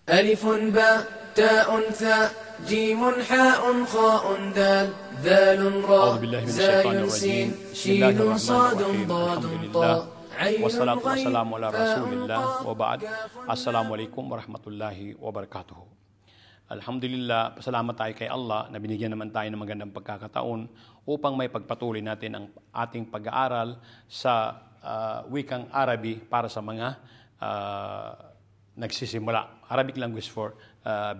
ألف باء تاء ثاء جيم حاء خاء دال ذال راء أعوذ بالله من زاي الشيطان سين الرجيم بسم الله شين الرحمن صاد الرحيم ضاد الحمد طاء لله عين والصلاة غين والسلام على فاء رسول الله قاف وبعد كاف السلام عليكم ورحمة الله وبركاته. Alhamdulillah, pasalamat tayo kay Allah na binigyan naman tayo ng magandang pagkakataon upang may pagpatuloy natin ang ating pag-aaral sa wikang Arabi para sa mga nagsisimula. Arabic language for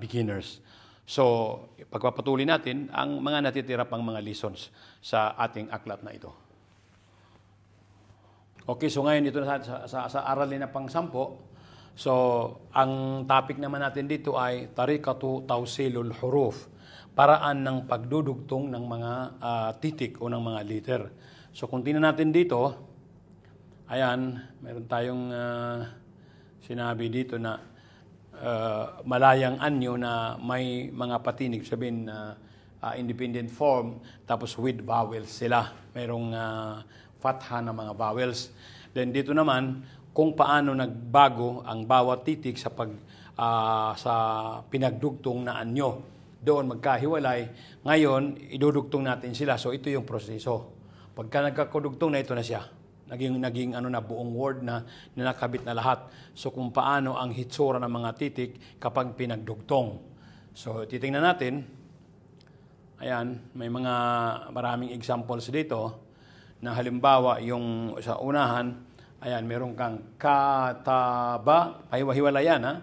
beginners. So, pagpapatuloy natin ang mga natitira pang mga lessons sa ating aklat na ito. Okay, so ngayon ito na sa aralin na pang-sampo. So, ang topic naman natin dito ay Tariqatu Tawsilul Huruf, paraan ng pagdudugtong ng mga titik o ng mga liter. So, kung tingnan natin dito, ayan, meron tayong sinabi dito na malayang anyo na may mga patinig, sabihin na independent form, tapos with vowels sila. Merong fatha na mga vowels. Then dito naman, kung paano nagbago ang bawat titik sa sa pinagdugtong na anyo. Doon magkahiwalay. Ngayon, idudugtong natin sila. So ito yung proseso. Pagka nagkakudugtong na, ito na siya. Naging buong word na nakabit na lahat. So kung paano ang hitsura ng mga titik kapag pinagdugtong. So titingnan natin. Ayan, may maraming examples dito na halimbawa yung sa unahan. Ayan, meron kang kataba, pahiwa-hiwala yan ha.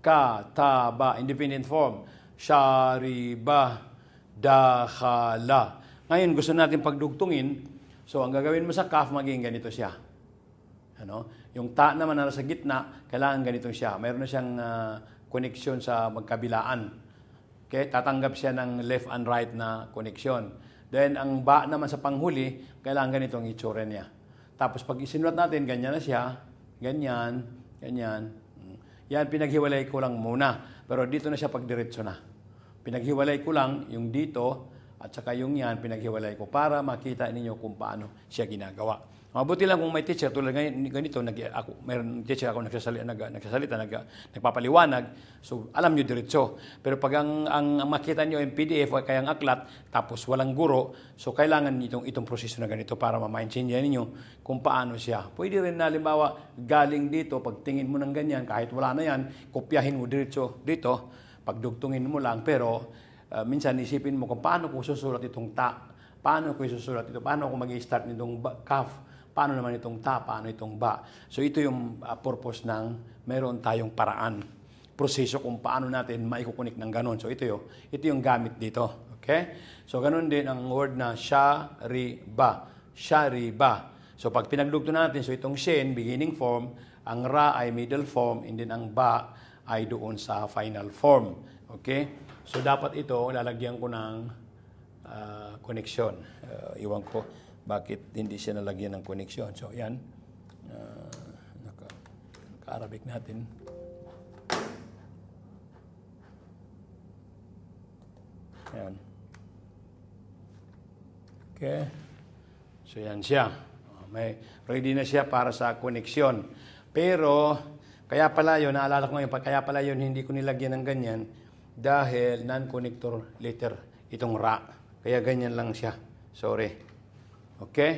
Kataba, independent form. Shariba, dakhala. Ngayon, gusto natin pagdugtungin. So, ang gagawin mo sa kaf, maging ganito siya. Ano? Yung ta naman na nasa gitna, kailangan ganito siya. Meron na siyang connection sa magkabilaan. Okay? Tatanggap siya ng left and right na connection. Then, ang ba naman sa panghuli, kailangan ganitong itsura niya. Tapos pag isinulat natin, ganyan na siya. Ganyan, ganyan. Yan, pinaghiwalay ko lang muna. Pero dito na siya pagdiretso na. Pinaghiwalay ko lang yung dito at saka yung yan, pinaghiwalay ko para makita ninyo kung paano siya ginagawa. Mabuti lang kung may teacher, tulad ngayon, ganito, mayroon teacher ako nagsasalita, nagpapaliwanag, so alam nyo diretso. Pero pag ang makita nyo yung PDF o kaya ang aklat, tapos walang guro, so kailangan itong proseso na ganito para ma-maintindihan ninyo kung paano siya. Pwede rin na, halimbawa, galing dito, pagtingin mo ng ganyan, kahit wala na yan, kopyahin mo diretso dito, pagdugtungin mo lang, pero minsan isipin mo kung paano ko susulat itong ta, paano ko susulat ito, paano ko mag-i-start nitong kaf, paano naman itong ta, paano itong ba. So ito yung purpose ng meron tayong paraan, proseso kung paano natin maikukunik ng ganon. So ito yung gamit dito. Okay? So ganon din ang word na shariba. Shariba. So pag pinagdugto natin, so itong shin, beginning form, ang ra ay middle form, and then ang ba ay doon sa final form. Okay? So dapat ito, lalagyan ko ng connection. Iwan ko bakit hindi siya nalagyan ng connection. So yan, naka-Arabic natin. Yan. Okay. So yan siya. May ready na siya para sa connection. Pero, kaya pala yun, naalala ko ngayon, kaya pala yun, hindi ko nilagyan ng ganyan dahil non-connector letter itong ra. Kaya ganyan lang siya. Sorry. Okay?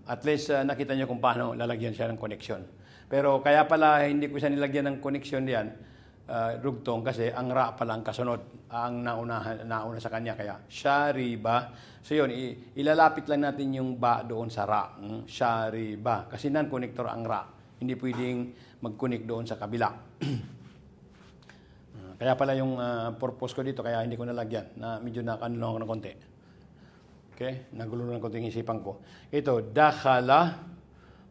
At least nakita niyo kung paano lalagyan siya ng connection. Pero kaya pala hindi ko siya nilagyan ng connection diyan, rugtong, kasi ang ra pala ang kasunod, ang nauna sa kanya. Kaya shariba. So yun, ilalapit lang natin yung ba doon sa ra. Shariba. Kasi non-connector ang ra. Hindi pwedeng mag-connect doon sa kabila. Kaya pala yung purpose ko dito, kaya hindi ko nalagyan, na medyo nakanulong ako ng konti. Okay? Nagulo ng konting isipan ko. Ito, dakhala,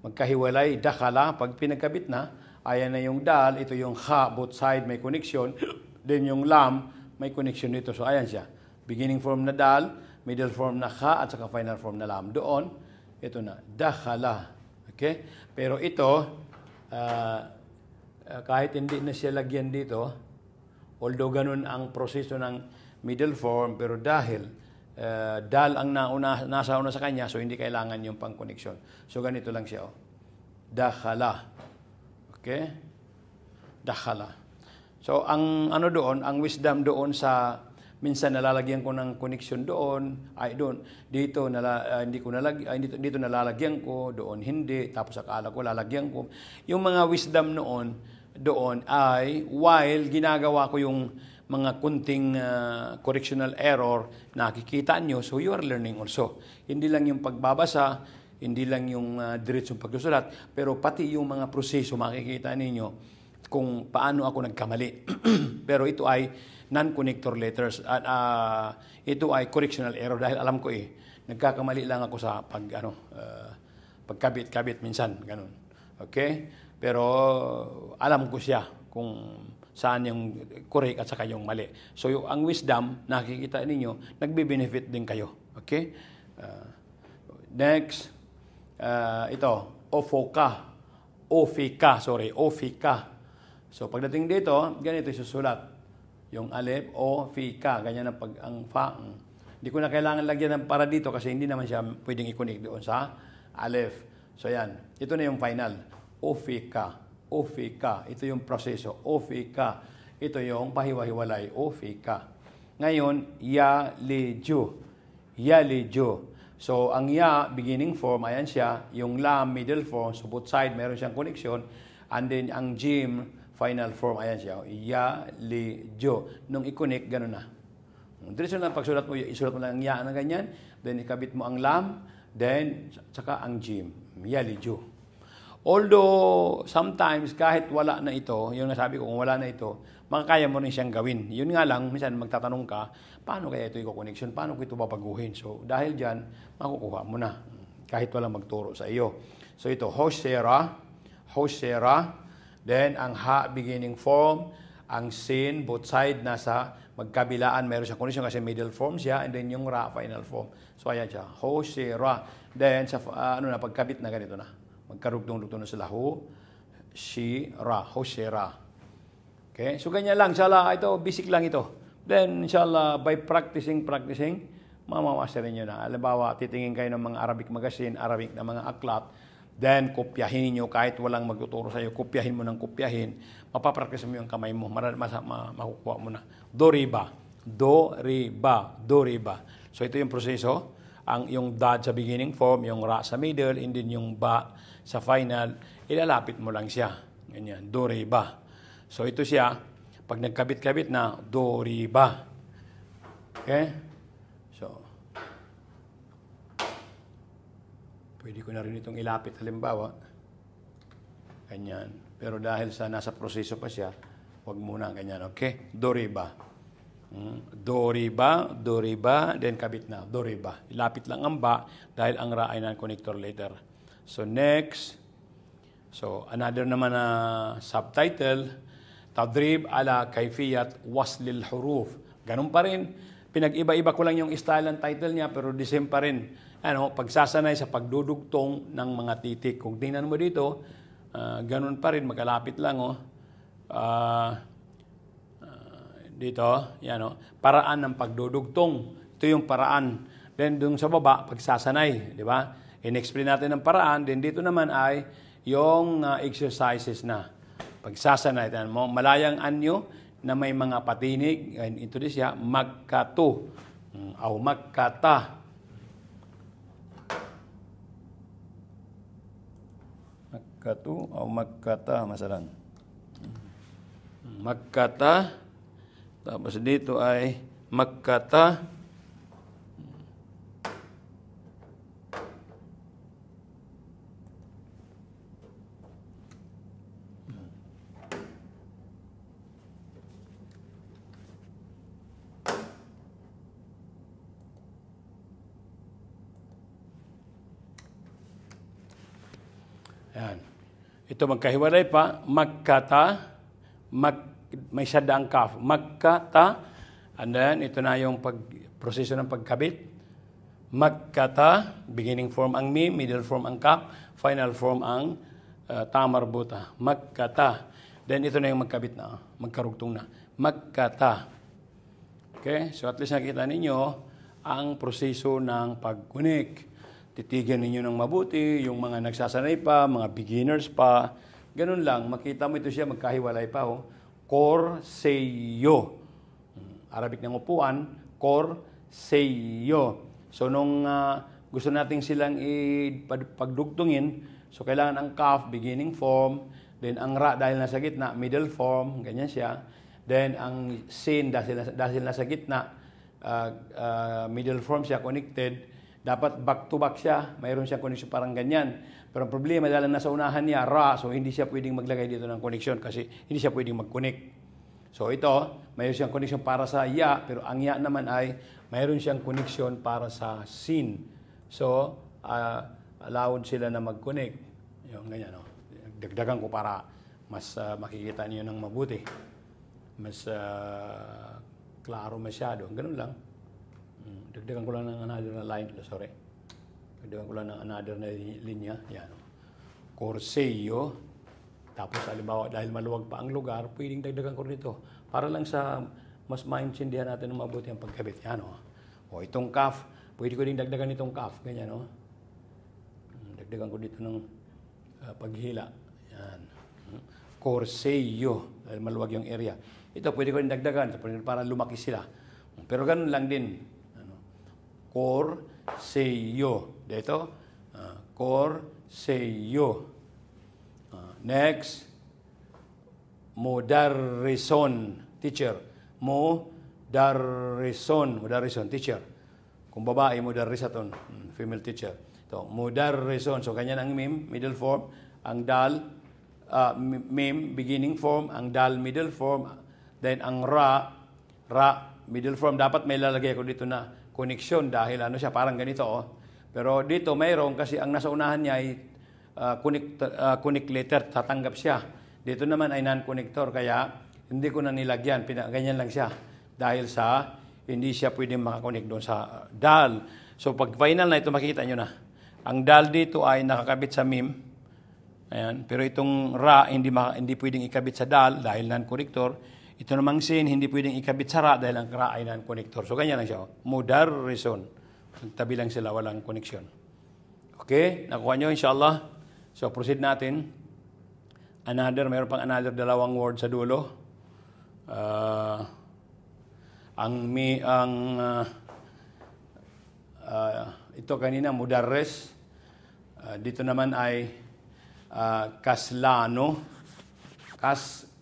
magkahiwalay, dakhala, pag pinagkabit na, ayan na yung dal, ito yung ha, both side may connection, then yung lam, may connection dito. So, ayan siya. Beginning form na dal, middle form na ha, at saka final form na lam. Doon, ito na, dakhala. Okay? Pero ito, kahit hindi na siya lagyan dito, although ganun ang proseso ng middle form, pero dahil dal ang nasa una sa kanya, so hindi kailangan yung pang-connection. So ganito lang siya. Dakhala. Okay? Dakhala. So, ang ano doon, ang wisdom doon sa minsan nalalagyan ko ng connection doon, ay doon, dito hindi ko dito nalalagyan ko, doon hindi, tapos akala ko lalagyan ko. Yung mga wisdom doon ay while ginagawa ko yung mga kunting correctional error, nakikita nyo, so you are learning also. Hindi lang yung pagbabasa, hindi lang yung diretsong pagsusulat, pero pati yung mga proseso makikita ninyo kung paano ako nagkamali. Pero ito ay non-connector letters at ito ay correctional error dahil alam ko nagkakamali lang ako sa pagkabit-kabit minsan, ganun. Okay? Pero alam ko siya kung saan yung correct at saka yung mali. So ang wisdom, nakikita ninyo, nagbe-benefit din kayo. Okay? Next, ito, ofika. So pagdating dito, ganito isusulat. Yung alif, ofika, ganyan ang fa. Hindi ko na kailangan lagyan ng para dito kasi hindi naman siya pwedeng i-connect doon sa alif. So yan, ito na yung final. Ofika. Ito yung proseso. Ofika. Ito yung pahiwa-hiwalay. Ofika. Ngayon, yalijo. So, ang ya, beginning form, ayan siya. Yung lam, middle form. So, both side, meron siyang connection. And then, ang jim, final form, ayan siya. Yalijo. Nung i-connect, gano'n na. Diretso lang pagsulat mo, isulat mo lang ang ya na ganyan. Then, ikabit mo ang lam. Then, saka ang jim. Yalijo. Although, sometimes, kahit wala na ito, yung nasabi ko, kung wala na ito, makakaya mo rin siyang gawin. Yun nga lang, minsan magtatanong ka, paano kaya ito i-connection? Paano ko ito babaguhin? So, dahil dyan, makukuha mo na. Kahit walang magturo sa iyo. So, ito, Hosera. Then, ang ha, beginning form. Ang sin, both side, nasa magkabilaan. Meron siyang connection kasi middle form siya. And then, yung ra, final form. So, ayan siya. Hosera. Then, sa, pagkabit na ganito na. Magkarugtong-rugtong na sila. Hosera. Okay? So, ganyan lang. Inshallah, ito, basic lang ito. Then, inshallah, by practicing, mamamasterin nyo na. Halimbawa, titingin kayo ng mga Arabic magazine, Arabic na mga aklat, then, kopyahin niyo kahit walang magtuturo sa iyo, kopyahin mo ng kopyahin, mapapractice mo yung kamay mo, makukuha mo na. Doriba. So, ito yung proseso. Yung dad sa beginning form, yung ra sa middle, and then yung ba sa final, ilalapit mo lang siya. Ganyan, doriba. So, ito siya, pag nagkabit-kabit na, doriba. Okay? So, pwede ko na rin itong ilapit, halimbawa. Ganyan. Pero dahil sa nasa proseso pa siya, wag muna ganyan. Okay? Doriba. Doriba, then kabit na. Doriba. Ilapit lang ang ba dahil ang ra ay non-connector letter. So, next. So, another naman na subtitle, Tadrib ala Kaifiyat Waslil Huruf. Ganun pa rin. Pinag-iba-iba ko lang yung style ng title niya, pero the same pa rin. Pagsasanay sa pagdudugtong ng mga titik. Kung tingnan mo dito, ganun pa rin, magkalapit lang. Dito, paraan ng pagdudugtong. Ito yung paraan. Then, dun sa baba, pagsasanay. Di ba? In-explain natin ang paraan. Then, dito naman ay yung exercises na. Pagsasanay. Malayang anyo na may mga patinig. Ito din siya, magkatu. O magkata. Magkatu o magkata. Masalan. Magkata. Tapos dito ay magkata. Ayan. Ito magkahiwalay pa. Magkata. May syadda ang kaf. Magkata. And then, ito na yung proseso ng pagkabit. Magkata. Beginning form ang mim. Middle form ang kaf. Final form ang tamarbuta. Magkata. Then, ito na yung magkabit na. Magkarugtong na. Magkata. Okay? So, at least nakita ninyo ang proseso ng pag-connect. Titigan ninyo ng mabuti, yung mga nagsasanay pa, mga beginners pa. Ganun lang, makita mo ito siya, magkahiwalay pa. Korseyo. Arabic ng upuan, korseyo. So nung gusto nating silang pagdugtungin, so kailangan ang kaf, beginning form, then ang ra dahil nasa gitna, middle form, ganyan siya. Then ang sin dahil nasa gitna, middle form siya, connected. Dapat back to back siya, mayroon siyang connection parang ganyan. Pero ang problema dahil nasa unahan niya, ra, so hindi siya pwedeng maglagay dito ng connection kasi hindi siya pwedeng mag-connect. So ito, mayroon siyang connection para sa ya, pero ang ya naman ay mayroon siyang connection para sa sin. So, allowed sila na mag-connect. Yung ganyan, no? Dagdagan ko para mas makikita niyo ng mabuti. Mas klaro masyado. Ganun lang. Dagdagan ko lang ng another na line. Sorry. Dagdagan ko lang ng another na linya. Yan. Korseyo. Tapos, halimbawa, dahil maluwag pa ang lugar, pwedeng dagdagan ko nito. Para lang sa mas maintindihan natin ng mabuti ang pagkabit. Yan, no? O, itong kaf. Pwede ko din dagdagan itong kaf. Ganyan, no? Dagdagan ko dito ng paghila. Yan. Korseyo. Dahil maluwag yung area. Ito, pwede ko din dagdagan para lumaki sila. Pero ganun lang din. Korseyo. Dito. Korseyo. Next. Mudarrison. Teacher. Mudarrison. Mudarrison. Teacher. Kung babae, mudarrisatun. Female teacher. Ito. Mudarrison. So, ganyan ang mim. Middle form. Ang dal. Mim. Beginning form. Ang dal. Middle form. Then, ang ra. Middle form. Dapat may lalagay ko dito na connection dahil ano siya, parang ganito. Oh. Pero dito, mayroon kasi ang nasa unahan niya ay connect letter. Tatanggap siya. Dito naman ay non-connector. Kaya, hindi ko na nilagyan. Ganyan lang siya. Dahil sa hindi siya pwedeng makakonect doon sa dal. So, pag final na ito, makikita nyo na. Ang dal dito ay nakakabit sa mim. Ayan. Pero itong ra, hindi pwedeng ikabit sa dal dahil non-connector. Ito namang sin, hindi pwedeng ikabit sa ra dahil ang ra ay non-connector. So, ganyan lang siya. Mudarrison. Tabi lang sila, walang connection. Okay? Nakuha nyo, inshallah. So, proceed natin. Mayroon pang another dalawang word sa dulo. Ito kanina, mudarres. Dito naman ay kaslano.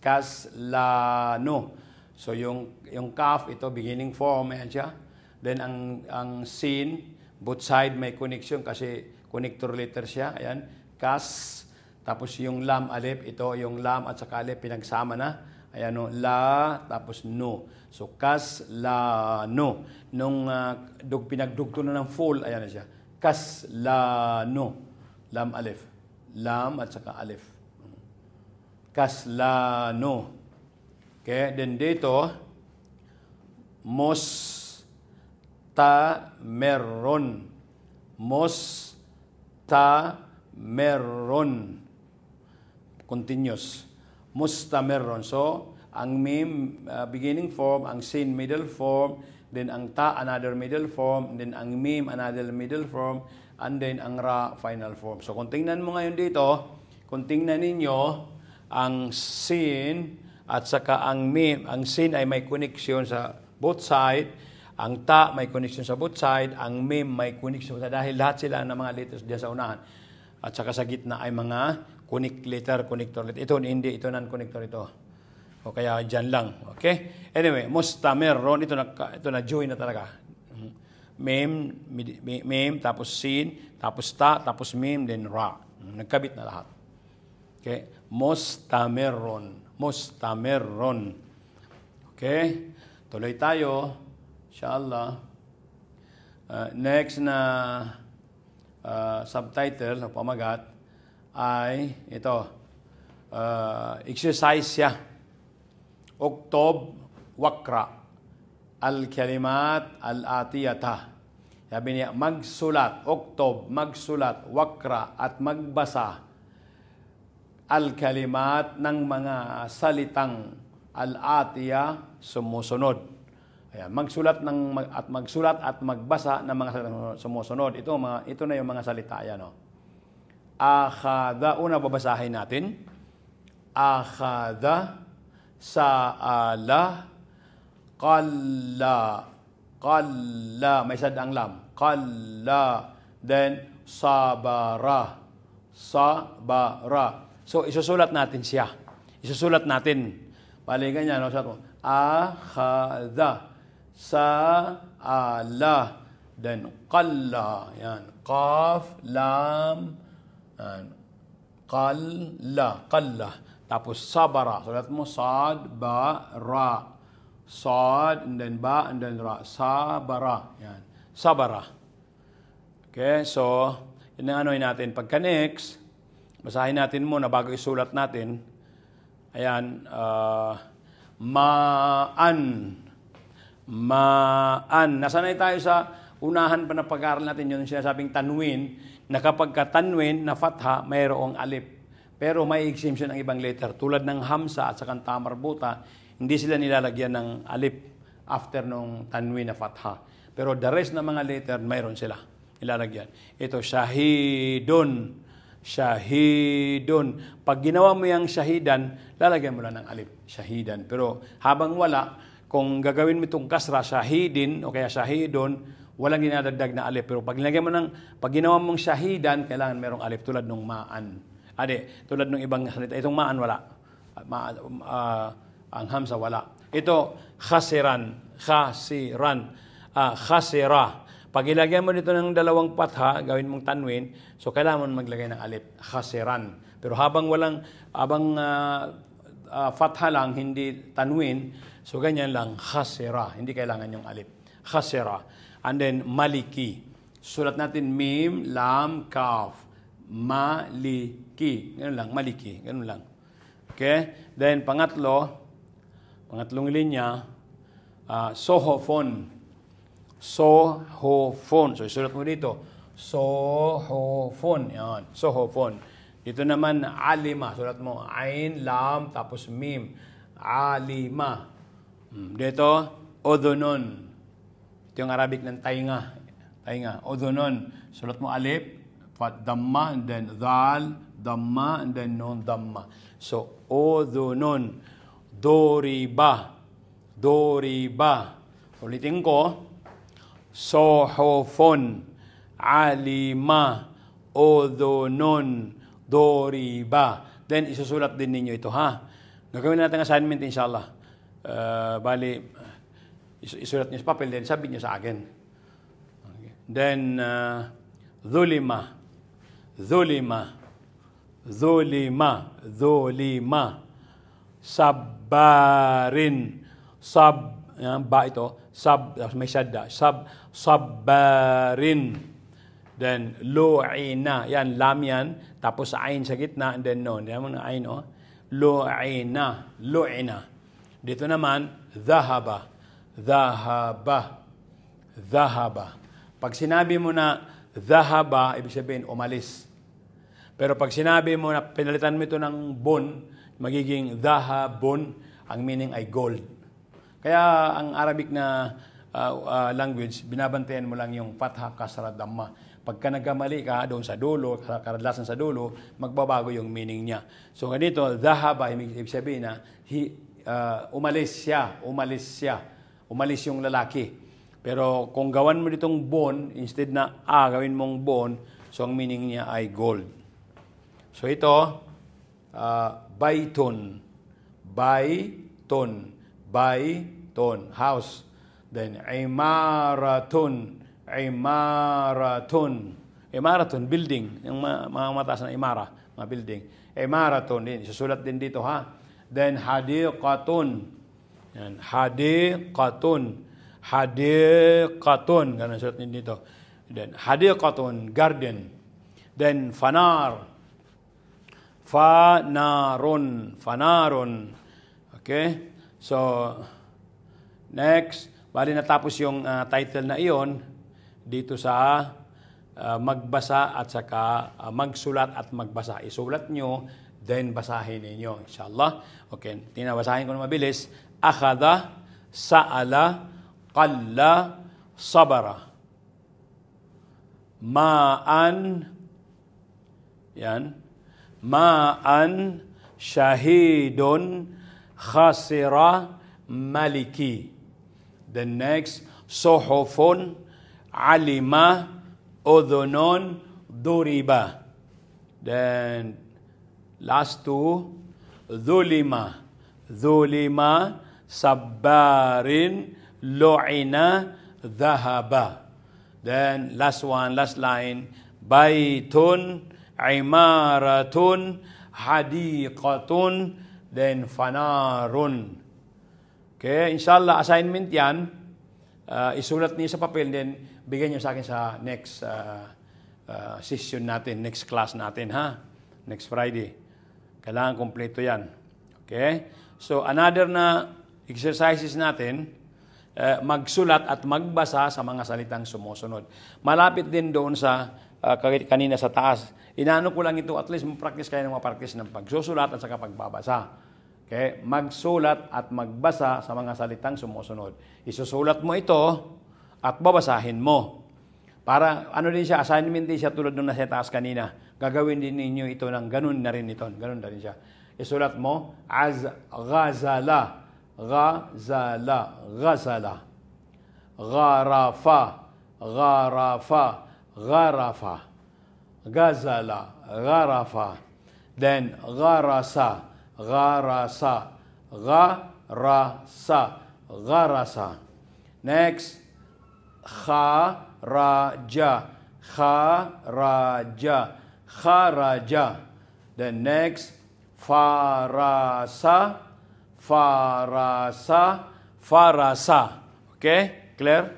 Kaslano. So, yung kaf, ito, beginning form, ayan siya. Then, ang sin, both side may connection kasi connector letter siya. Ayan. Tapos yung lam, alif, ito yung lam at saka alif, pinagsama na. Ayan, no, la, tapos no. So, kaslano. Nung pinagdugto na ng full, ayan na siya. Kaslano. Lam, alif. Lam at saka alif. Kaslano. Okay, then dito, mostameron. Mostameron. Continuous. Mustameron. So, ang mim, beginning form, ang sin, middle form, then ang ta, another middle form, then ang mim, another middle form, and then ang ra, final form. So, kung tingnan mo ngayon dito, kung tingnan ninyo, ang sin, at saka ang mim, ang sin ay may connection sa both side, ang ta may connection sa both side, ang mim may connection sa dahil lahat sila ng mga letters diyan sa unahan. At saka sa gitna ay mga connector letter. Ito hindi, ito non-connector ito. O kaya dyan lang. Okay? Anyway, mustameron, ito na join na talaga. Mim, tapos sin, tapos ta, tapos mim, then ra. Nagkabit na lahat. Okay? Mustameron. Okay? Tuloy tayo. Inshallah. Next na subtitle o pamagat ay ito. Exercise siya. Oktob wakra. Al-kalimat al-atiyata. Sabi niya, magsulat. Oktob, magsulat. Wakra at magbasa. Al-kalimat ng mga salitang al-atiya sumusunod. Ayan, magsulat at magbasa ng mga salitang sumusunod. Ito na yung mga salita. Ayan, no? Akhada, una babasahin natin. Akhada, sa'ala, qalla, qalla, may sadang lam, qalla, then sabara, sabara. So, isusulat natin siya. Isusulat natin. Balikan niya, no? Akhadha, sa'ala, then qalla, yan, qaf, lam, yan, qalla, qalla. Tapos sabara. Sulat mo sad, ba, ra. Sad, and then ba, and then ra. Sabara. Yan. Sabara. Okay, so, yun ang ano'y natin. Pagka next, basahin natin muna bago isulat natin. Ayan, ma'an. Ma'an. Nasanay tayo sa unahan pa na pag-aaral natin yun sinasabing tanwin, na kapag tanwin na fatha, mayroong alif. Pero may exemption ang ibang letter. Tulad ng hamsa at saka tamarbuta, hindi sila nilalagyan ng alif after nung tanwin na fatha. Pero the rest na mga letter, mayroon sila nilalagyan. Ito, shahidun. Shahidun. Pag ginawa mo yung shahidan, lalagyan mo lang ng alif. Shahidan. Pero habang wala, kung gagawin mo itong kasra, shahidin, o kaya shahidun, walang ginadagdag na alif. Pero pag ginawa mong shahidan, kailangan merong alif tulad ng ma'an. Tulad ng ibang salita. Itong ma'an, wala. Ang hamsa, wala. Ito, khasiran. Khasiran. Khasira. Pag ilagyan mo dito ng dalawang patha, gawin mong tanwin, so kailangan mo maglagay ng alif. Khasiran. Pero habang fatha lang, hindi tanwin, so ganyan lang, khasira. Hindi kailangan yung alif. Khasira. And then, maliki. Sulat natin mim, lam, kaf. Maliki. Ganun lang, maliki. Ganun lang. Okay? Then, pangatlong linya, sohofon. Sohofon. So, isulat mo dito. Sohofon. Yan. Sohofon. Dito naman, alima. Sulat mo, ain, lam, tapos mim. Alima. Dito, odonon. Ito yung Arabic ng tainga. Tainga. Odonon. Sulat mo alif. Damma, and then dhal, damma, and then nun, damma. So, odhunon, doriba, doriba. Ulitin ko, sohofon, alima, odhunon, doriba. Then, isusulat din ninyo ito, ha? Gagawin natin assignment, inshallah. Isulat niyo sa papel, then sabi niyo sa akin. Okay. Then, dhulima, Zulima, Zulima, Zulima, Sabbarin, ba ito, may shadda, Sabbarin, then Lu'ina, yan, lam yan, tapos ain sa gitna, and then no, yan mo na ain, Lu'ina, Lu'ina. Dito naman, Dhahaba, Dhahaba, Dhahaba. Pag sinabi mo na Dhahaba, ibig sabihin, umalis. Pero pag sinabi mo na pinalitan mo ito ng bon, magiging dhahabon, ang meaning ay gold. Kaya ang Arabic na language, binabantayan mo lang yung fatha, kasra, damma. Pagka nagkamali ka doon sa dulo, kadalasan sa dulo, magbabago yung meaning niya. So ganito, dhahaba, ibig sabihin na umalis siya, umalis yung lalaki. Pero kung gawan mo ditong bon, instead na gawin mong bon, so ang meaning niya ay gold. So ito, bayton, bayton, bayton, house. Then, imaratun, imaratun. Imaratun, building. Yung mga mataas na imara, mga building. Imaratun din. Isusulat din dito, ha? Then, hadiqatun. Yan, hadiqatun. Hadiqatun. Ganun sulat din dito. Then, hadiqatun, garden. Then, fanar. Fanarun. Fanarun. Okay? So, next. Bali natapos yung title na iyon dito sa magbasa at saka magsulat at magbasa. Isulat nyo, then basahin ninyo. Inshallah. Okay. Tinabasahin ko na mabilis. Akhada, sa'ala, qalla, sabara. Ma'an, yan. Ma'an, shahidun, khasira maliki. The next, suhufun alima udhunun duriba. Then last two, dhulima sabbarin lu'ina dhahaba. Then last one, last line, baitun imaratun hadiqatun, then fanarun. Okay, inshallah assignment yan. Isulat niyo sa papel, then bigyan niyo sa akin sa next session natin, next class natin, ha? Next Friday. Kailangan kompleto yan. Okay? So, another na exercises natin, magsulat at magbasa sa mga salitang sumusunod. Malapit din doon sa kanina sa taas. Inaano ko lang ito, at least mag-practice kayo ng practice ng pagsusulat at saka pagbabasa. Okay? Magsulat at magbasa sa mga salitang sumusunod. Isusulat mo ito at babasahin mo. Para ano din siya, assignment din siya tulad nung nasa taas kanina. Gagawin din ninyo ito ng ganun na rin ito. Ganun na rin siya. Isulat mo, ghazala, ghazala, ghazala. Gharafa, gharafa, gharafa. Ghazala, gharafa. Then, gharasa, gharasa, gharasa, gharasa. Next, kharaja, kharaja, kharaja. Then next, farasa, farasa, farasa. Okay? Clear?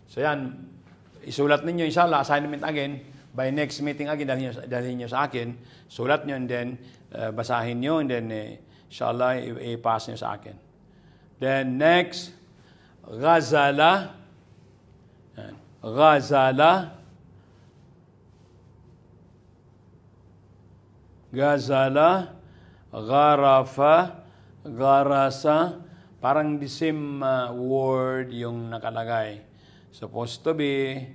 So yan, isulat ninyo, inshallah, assignment again. By next meeting again, dalhin nyo sa akin. Sulat nyo and then basahin nyo and then inshallah, i-pass nyo sa akin. Then next, ghazala, ghazala, ghazala, gharafa, gharasa. Parang the same word yung nakalagay. Supposed to be,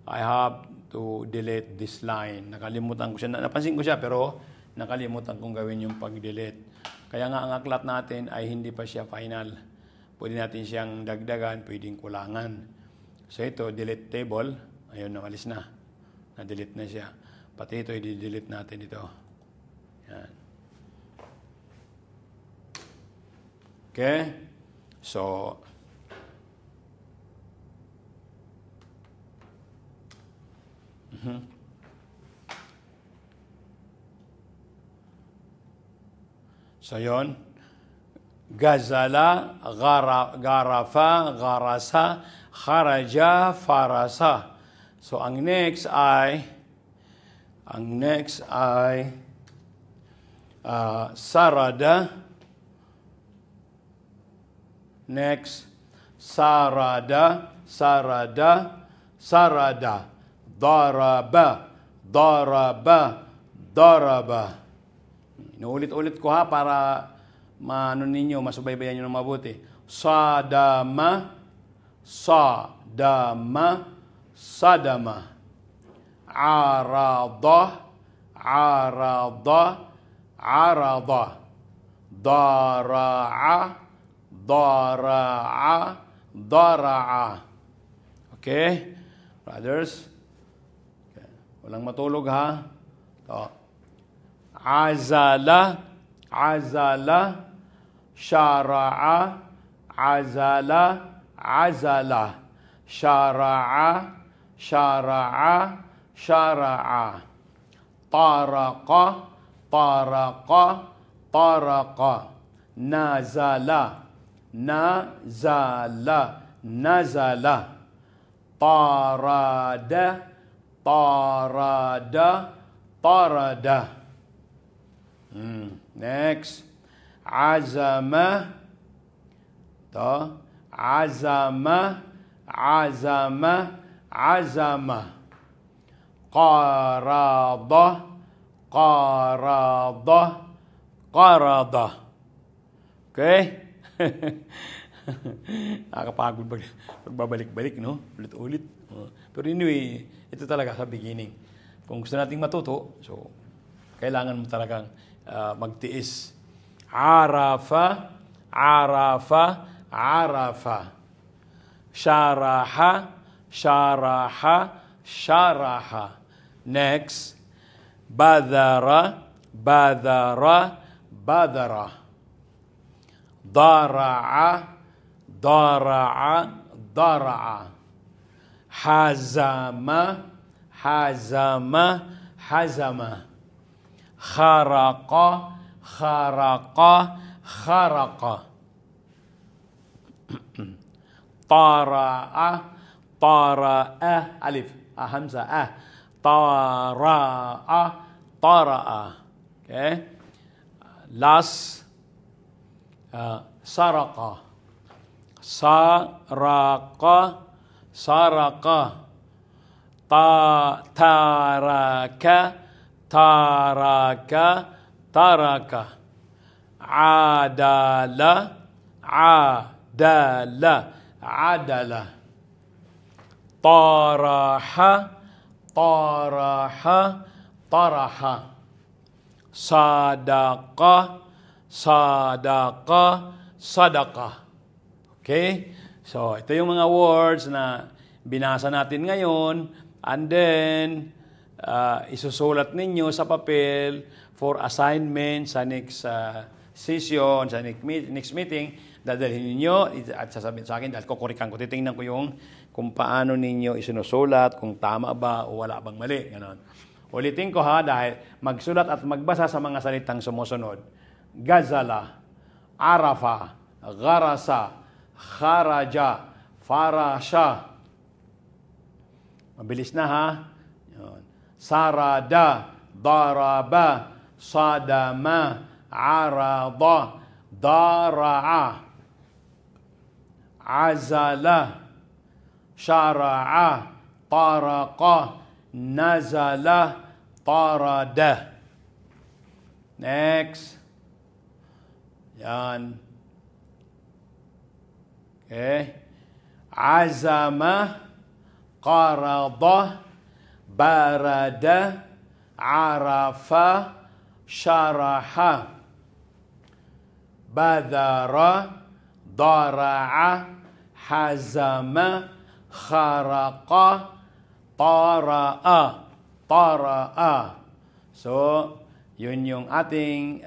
I have to delete this line. Nakalimutan ko siya. Napansin ko siya pero nakalimutan kong gawin yung pag-delete. Kaya nga ang aklat natin ay hindi pa siya final. Pwede natin siyang dagdagan, pwedeng kulangan. So ito, delete table. Ayun, namalis na. Na-delete na siya. Pati ito, i-delete natin ito. Yan. Okay? So, so yun. Gazala, garafa, garasa, kharaja, farasa. So ang next ay sarada. Next, sarada, sarada, sarada. Daraba, daraba, daraba. Inuulit-ulit ko ha para maano ninyo, masubaybayan nyo ng mabuti. Sadama, sadama, sadama. Arada, arada, arada. Dara'a, dara'a, dara'a. Okay? Brothers? Okay. Walang matulog ha? Ito. Azala, azala, syara'a, azala, azala, syara'a, syara'a, syara'a, taraqa, taraqa, taraqa, nazala, nazala, nazala, tarada, tarada, tarada. Next, azama, to, azama, azama, azama, qarada, qarada, qarada. Okay? Nakakapagod pagbabalik-balik, no? Ulit-ulit. Pero anyway, ito talaga sa beginning. Kung gusto nating matuto, so, kailangan mo talagang magtiis Arafa, arafa, arafa. Sharaha, sharaha, sharaha. Next, badara, badara, badara. Dara'a, dara'a, dara'a. Hazama, hazama, hazama. Kharaqa, kharaqa, kharaqa. Tara'a, tara'a, alif, hamzah, tara'a, tara'a. Okay? Last, saraqa. Saraqa, saraqa. Taraka, taraka, taraka. Adala, adala, adala. Taraha, taraha, taraha. Sadaqa, sadaqa, sadaqa. Okay? So, ito yung mga words na binasa natin ngayon, and then isusulat ninyo sa papel for assignment sa next session, sa next meeting. Dadalhin ninyo at sasabihin sa akin dahil kukurikan ko. Titingnan ko yung kung paano ninyo isinusulat, kung tama ba o wala bang mali. Ganon. Ulitin ko ha, dahil magsulat at magbasa sa mga salitang sumusunod. Gazala, arafa, gharasa, kharaja, farasha. Mabilis na ha. Yun. Sarada, daraba, sadama, arada, dara'a, azala, syara'a, taraqa, nazala, tarada. Next. Yan. Okay. Azama, qarada, barada, arafa, syaraha. Badara, dara'a, hazama, kharaqa, tara'a, tara'a. So, yun yung ating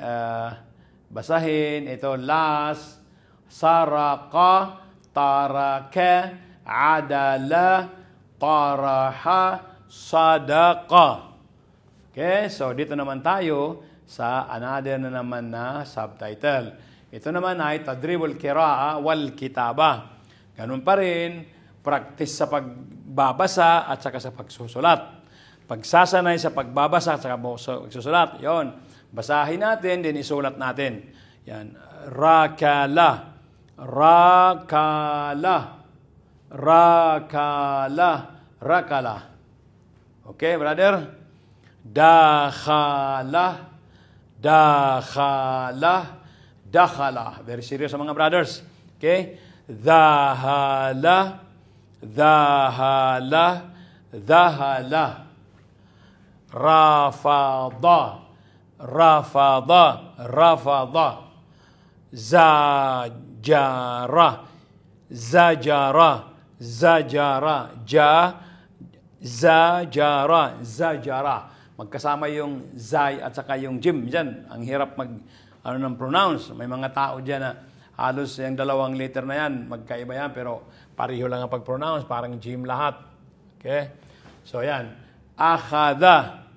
basahin. Ito last. Saraqa, taraka, adala, taraha, sadaqa. Okay, so dito naman tayo sa another na naman na subtitle. Ito naman ay tadribul qira'a wal kitaba. Ganun pa rin, practice sa pagbabasa at saka sa pagsusulat. Pagsasanay sa pagbabasa at saka pagsusulat. Yon, basahin natin, din isulat natin. Yan, rakala, rakala, rakala, rakala. Okay, brother? Dakhala, dakhala, dakhala. Very serious sa mga brothers. Okay? Dhahala, dhahala, dhahala. Rafada, rafada, rafada. Zajara, zajara, zajara. Zajara, zajara. Magkasama yung zay at saka yung jim dyan. Ang hirap ng pronounce. May mga tao dyan na halos yung dalawang letter na yan, magkaiba yan, pero pareho lang ang pag-pronounce, parang jim lahat. Okay? So yan. Akhada,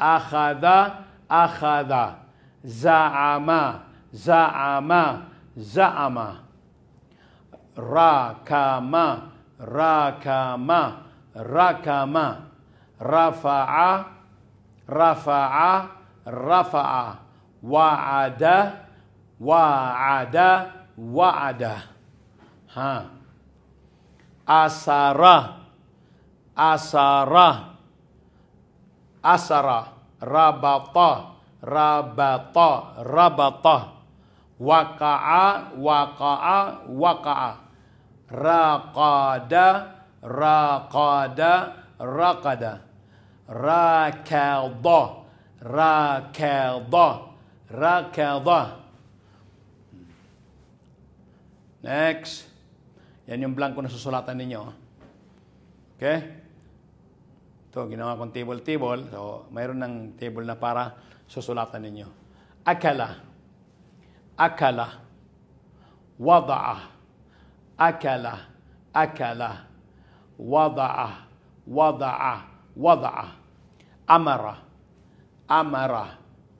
akhada, akhada. Za'ama, za'ama, za'ama. Rakama, rakama, rakama. Rafa'a, rafa'a, rafa'a. Wa'ada, wa'ada, wa'ada. Ha. Asara, asara, asara. Rabata, rabata, rabata. Waqa'a, waqa'a, waqa'a. Raqada, raqada, raqada. Rakada, rakada, rakada. Next. Yan yung blanco na susulatan ninyo. Okay? Ito, ginawa kong table. So, mayroon ng table na para susulatan ninyo. Akala. Akala. Wada'a. Akala. Akala. Wada'a. Wada'a. Wada'a. Amara. Amara.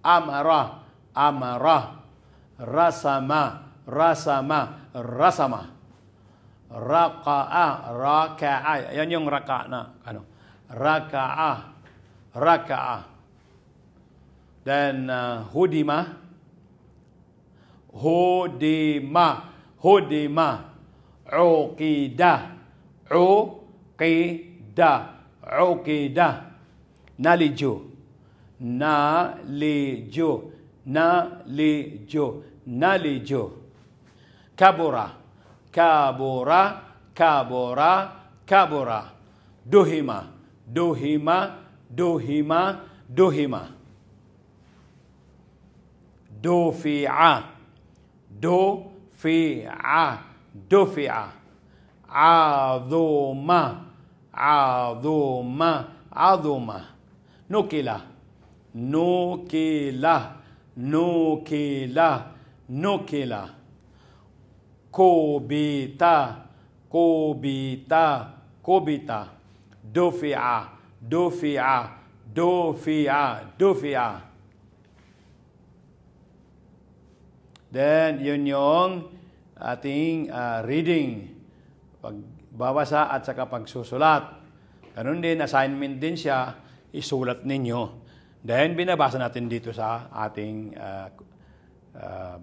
Amara. Amara. Rasama. Rasama. Rasama. Raka'a. Raka'a. Yan yung raka' na. Ano? Raka'a. Raka'a. Then, hudima. Hudima. Hudima. Uqida. Uqida. Uqida. Naliju. Naliju. Naliju. Naliju. Kabura. Kabura. Kabura. Kabura. Duhima. Duhima. Duhima. Duhima. Dufi'a. Dufi'a. Dufi'a. Azuma. Azuma. Azuma. Nukila. Nukila. Nukila. Nukila. Kubita. Kubita. Kubita. Dufi'a. Dufi'a. Dufi'a. Dufi'a. Then, yun yung ating reading. Pagbabasa at saka pagsusulat. Ganun din, assignment din siya, isulat ninyo. Then, binabasa natin dito sa ating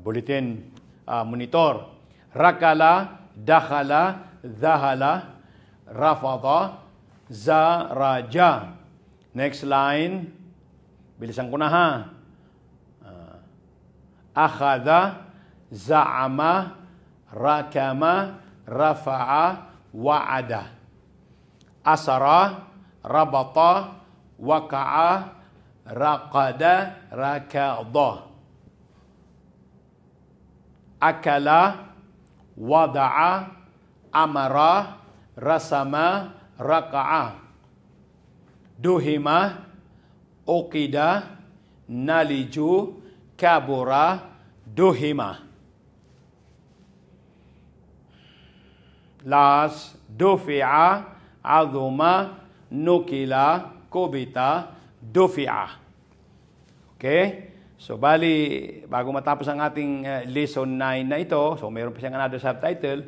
bulletin monitor. Rakala, dakhala, dhahala, rafada, zaraja. Next line. Bilisan ko na ha. Akhadha, za'ama, rakama, rafa'a, wa'ada. Asara, rabata, waka'a, raqada, rakada. Akala, wada'a, amara, rasama, raka'a. Duhima, uqida, naliju, kabura, duhima. Last, dufi'a, azuma, nukila, kubita, dufi'a. Okay? So, bali, bago matapos ang ating lesson 9 na ito, so mayroon pa siyang another subtitle,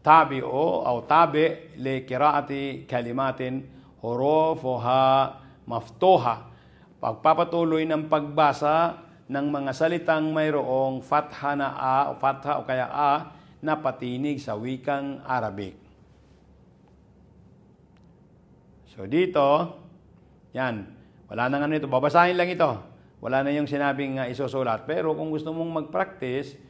tabi'o, o tabi, li kiraati kalimatin, hurufuha, maftuha. Pagpapatuloy ng pagbasa ng mga salitang mayroong fatha na a o fatha o kaya a na patinig sa wikang Arabic. So dito, yan, wala nang ano ito, babasahin lang ito. Wala na yung sinabing isusulat. Pero kung gusto mong mag-practice,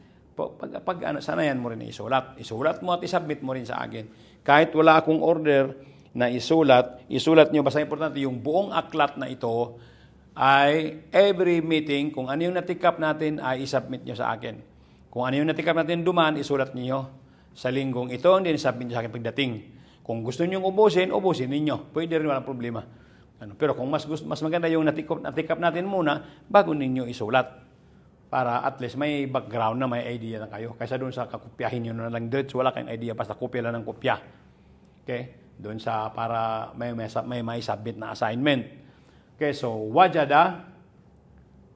sanayan mo rin isulat. Isulat mo at isubmit mo rin sa akin. Kahit wala akong order na isulat nyo. Basta importante, yung buong aklat na ito ay every meeting, kung ano yung natikap natin, ay isubmit nyo sa akin. Kung ano yung natikap natin duman, isulat niyo sa linggong ito, and then submit nyo sa akin pagdating. Kung gusto nyo ubusin ninyo. Pwede rin, walang problema. Pero kung mas maganda yung natikap natin muna, bago ninyo isulat. Para at least may background na may idea na kayo. Kaysa doon sa kakopyahin nyo na lang direct, wala kayong idea, basta kopya lang ng kopya. Okay? Doon sa para may submit na assignment. Okay, so wajada,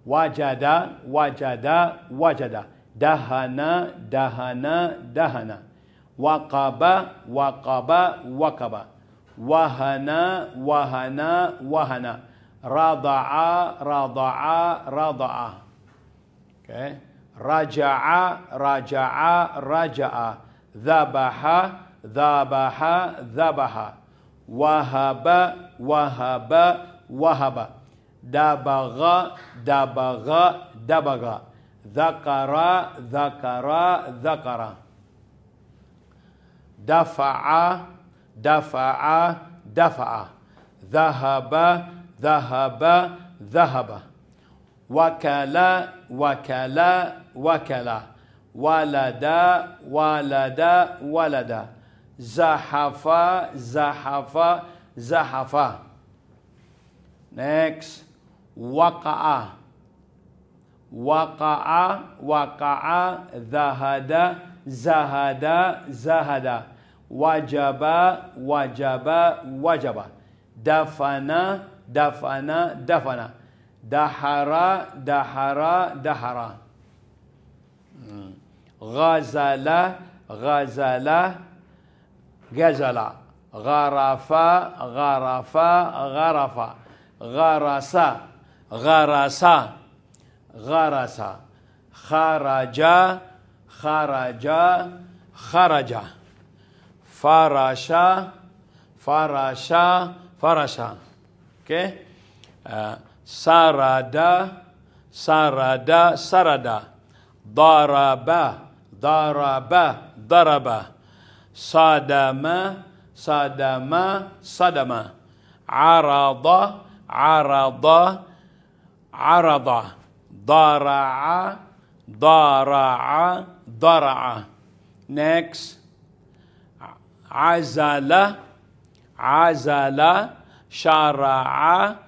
wajada, wajada, wajada. Dahana, dahana, dahana. Waqaba, waqaba, waqaba. Wahana, wahana, wahana. Rada'a, rada'a, rada'a. Okay? Raja'a, raja'a, raja'a. Dhabaha, dhabaha, dhabaha. Wahaba, wahaba, wahaba. Dabaga, dabaga, dabaga. Dhakara, dhakara, dhakara. Dafa'a, dafa'a, dafa'a. Dhahaba, dhahaba, dhahaba. Wakala, wakala, wakala. walada, walada, walada. Zahafa, zahafa, zahafa. Next, waqa'a. Waqa'a, waqa'a, zahada, zahada, zahada. Wajaba, wajaba, wajaba. Dafana, dafana, dafana. Dahara, dahara, dahara. Ghazala, ghazala, ghazala. Gharafa, gharafa, gharafa. Gharasa, gharasa, gharasa. Kharaja, kharaja, kharaja. Farasha, farasha, farasha. Okay? Sarada, sarada, sarada. Daraba, daraba, daraba. Sadama, sadama, sadama. Arada, arada, arada. Dara'a, dara'a, dara'a. Next. Azala, azala, syara'a,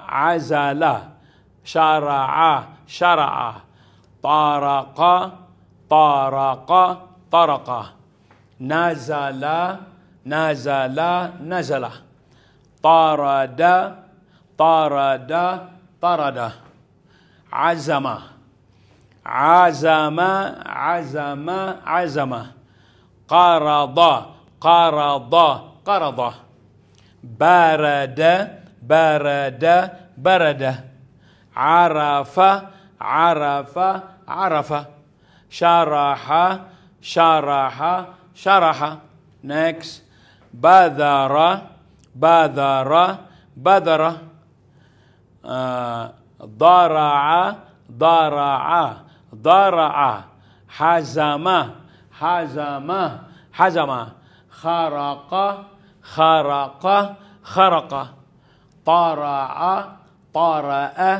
azala, syara'a, syara'a. Taraqa, taraqa, taraqa. Nazala, nazala, nazala. Tarada, tarada, tarada. Azama, azama, azama, azama. Qarada, qarada, qarada. Barada, barada, barada. Arafa, arafa, arafa. Syaraha, syaraha, syaraha. Next. Badara, badara, badara. Dara'a, dara'a, dara'a. Hazama, hazama, hazama. Kharaqa, kharaqa, kharaqa. Tara'a, tara'a,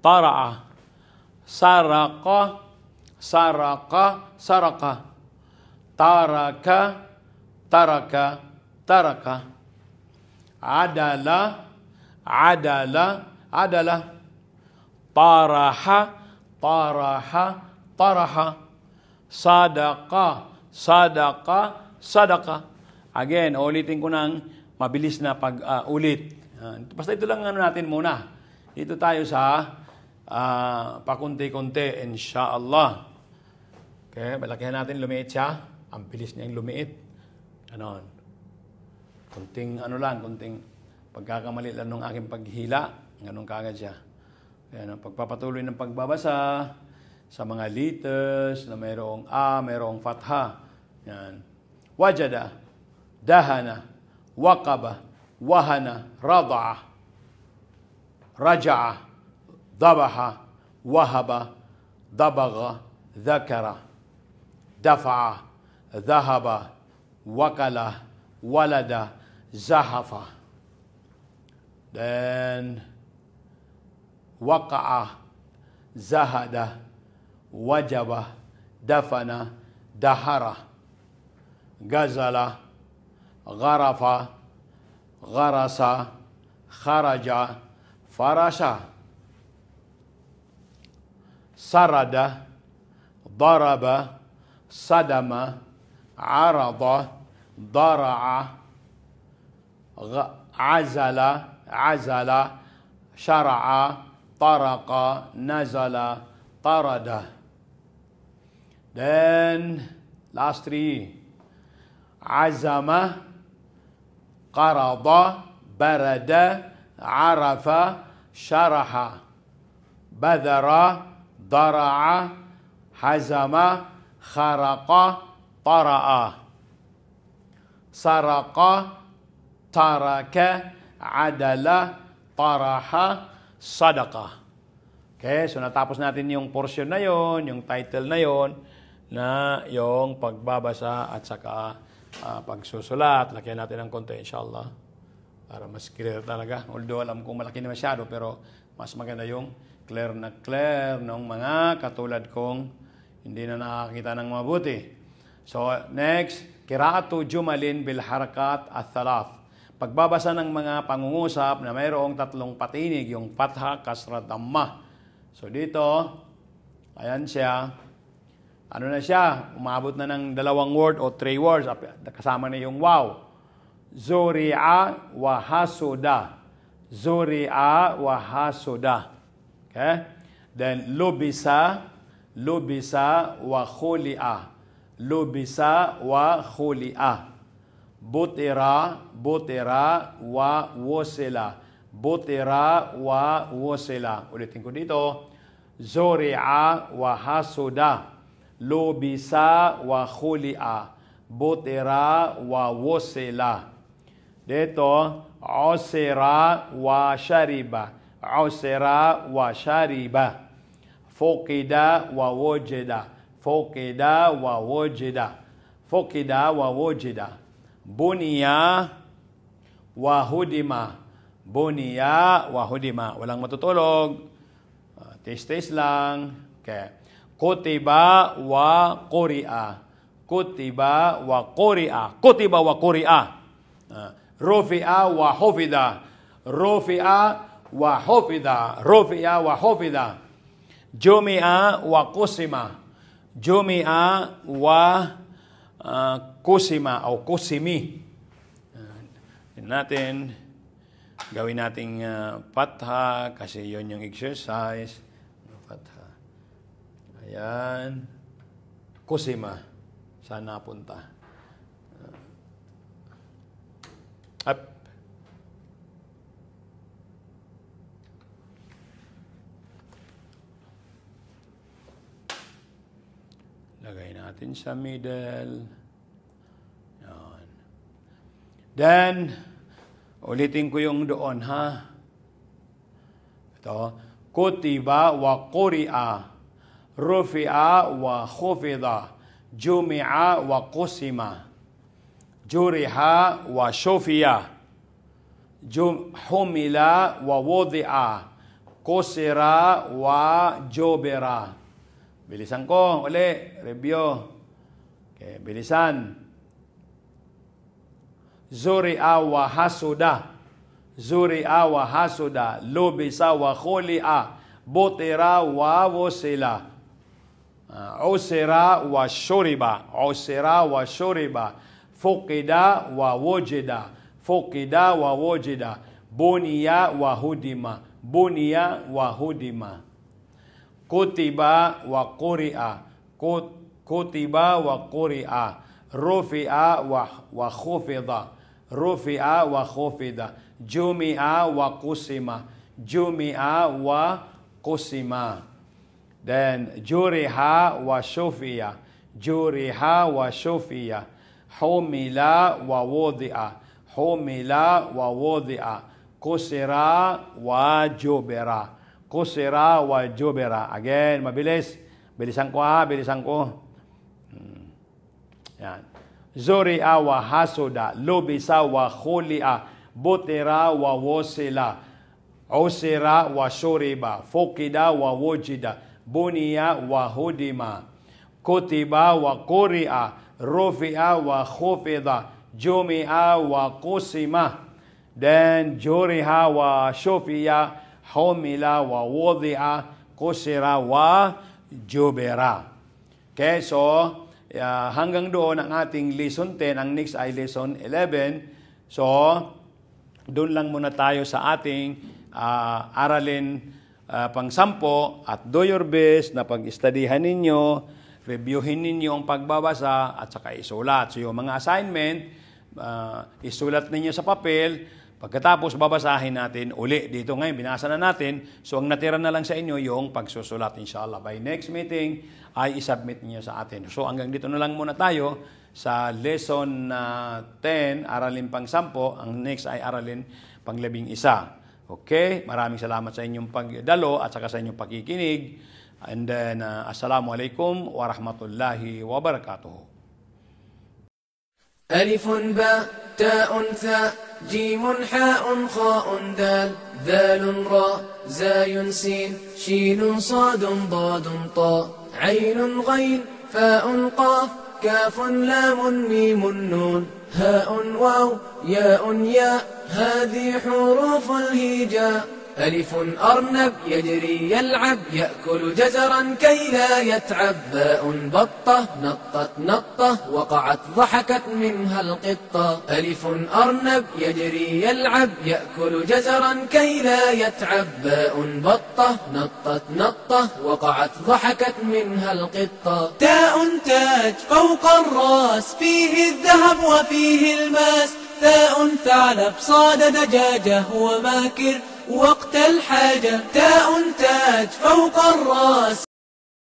tara'a. Saraqa, saraqa, saraqa. Taraka, taraka, taraka. Adala, adala, adala. Taraha, taraha, taraha. Sadaqa, sadaqa, sadaqa. Again, ulitin ko ng mabilis na pag-ulit. Basta ito lang natin muna. Dito tayo sa pakunti-kunti, insha'Allah. Okay, malakihan natin, lumiit siya. Ang bilis niyang lumiit. Ganon. Kunting kunting pagkakamali lang ng aking paghila. Ganon kagad siya. Kaya pagpapatuloy ng pagbabasa sa mga letters na mayroong A, mayroong fatha. Yan. Wajada, dahana, waqaba, wahana, rada'a, raja'a, dabaha, wahaba, dabaga, dhakara, dafa'a, dhahaba, wakala, walada, zahafa. Then waqa'a, zahada, wajaba, dafana, dahara. Gazala, gharafa, gharasa, kharaja, farasha. Sarada, daraba, sadama, arada, dara'a, azala, azala, syara'a, taraqa, nazala, tarada. Then last three. Azama, qarada, barada, arafa, syaraha. Badara, dara'a, hazama, kharaqa, tara'a. Saraqa, taraka, adala, taraha, sadaqa. Okay, so natapos natin yung portion na yon, yung title na yon, na yung pagbabasa at saka pagsusulat. Lagyan natin ng konti, inshallah, para mas clear talaga. Although alam kong malaki na masyado, pero mas maganda yung clear na clear ng mga katulad kong Hindi na nakakita ng mabuti. So, next, qira'atu jumalin bil harakat at thalath. Pagbabasa ng mga pangungusap na mayroong tatlong patinig, yung fatha, kasra, damma. So, dito, ayan siya. Ano na siya? Umabot na ng 2 word o 3 words. Kasama na yung waw. Zuri'a wa hasuda. Zuri'a wa hasuda. Okay? Then, lubisa wa khuli'a. Lubisa wa khuli'a. Butira wa wusila. Butira wa wusila. Ulitin ko dito. Zuri'a wa hasuda. Lubisa wa khuli'a. Butira wa wusila. Dito, usira wa shariba. Usira wa shariba. Fukida wa wujida. Fukida wa wujida. Fukida wa wujida. Buniya wa hudima. Buniya wa hudima. Walang matutulog. Taste lang. Okay. Kutiba wa quri'a. Kutiba wa quri'a. Kutiba wa quri'a. Rufi'a wa hufida. Rufi'a wa hufida. Rufi'a wa hufida. Jumi'a wa kusima. Jumi'a wa kusima o kusimi. Natin gawin nating fatha kasi yon yung exercise. Fatha. Ayan. Kusima. Saan napunta? Up. Lagay natin sa middle. Yan. Then, ulitin ko yung doon, ha? Ito. Kutiba wa quri'a. Rufi'a wa khufida. Jumi'a wa qusima. Juriha wa shufiya. Humila wa wudi'a. Kusira wa jubira. Bilisan ko. Uli. Review. Okay, bilisan. Zuri'a wa hasuda. Zuri'a wa hasuda. Lubisa wa khuli'a. Butira wa wusila. Usira wa shuriba. Usira wa shuriba. Fukida wa wujida. Fukida wa wujida. Buniya wa hudima. Buniya wa hudima. Kutiba wa quri'a. Kutiba wa quri'a. Rufi'a wa khufida. Rufi'a wa khufida. Jumi'a wa kusima. Jumi'a wa kusima. Then, juriha wa shufiya. Juriha wa shufiya. Humila wa wudi'a. Humila wa wudi'a. Kusira wa jubira. Kusira wa jubira. Again, mabilis. Bilisan ko ha, bilisan ko. Yan. Zuri'a wa hasuda. Lubisa wa khuli'a. Butira wa wusila. Usira wa shuriba. Fukida wa wujida. Buniya wa hudima. Kutiba wa quri'a. Rufi'a wa khufida. Jumi'a wa kusima. Then juriha wa shufiya. Humila wa wudi'a. Kusira wa jubira. Okay, so hanggang doon ang ating lesson 10. Ang next ay lesson 11. So, doon lang muna tayo sa ating aralin pang-10 at do your best na pag-studyhan ninyo, reviewin ninyo ang pagbabasa at saka isulat. So yung mga assignment, isulat ninyo sa papel, pagkatapos babasahin natin uli. Dito ngayon, binasa na natin. So ang natira na lang sa inyo yung pagsusulat, inshallah. By next meeting, ay isubmit niyo sa atin. So hanggang dito na lang muna tayo sa lesson 10, aralin pang-10. Ang next ay aralin pang-11. Okay? Maraming salamat sa inyong pagdalo at saka sa inyong pakikinig. And then, Assalamualaikum warahmatullahi wabarakatuh. ألف باء تاء ثاء جيم حاء خاء دال ذال راء زاي سين شين صاد ضاد طاء عين غين فاء قاف كاف لام ميم نون هاء واو ياء ياء هذه حروف الهجاء. ألف أرنب يجري يلعب يأكل جزرا كي لا يتعب. باء بطة نطت نطة وقعت ضحكت منها القطة. ألف أرنب يجري يلعب يأكل جزرا كي لا يتعب. باء بطة نطت نطة وقعت ضحكت منها القطة. تاء تاج فوق الراس فيه الذهب وفيه الماس. ثاء ثعلب صاد دجاجة وماكر وقت الحاجة. تاء تاج فوق الراس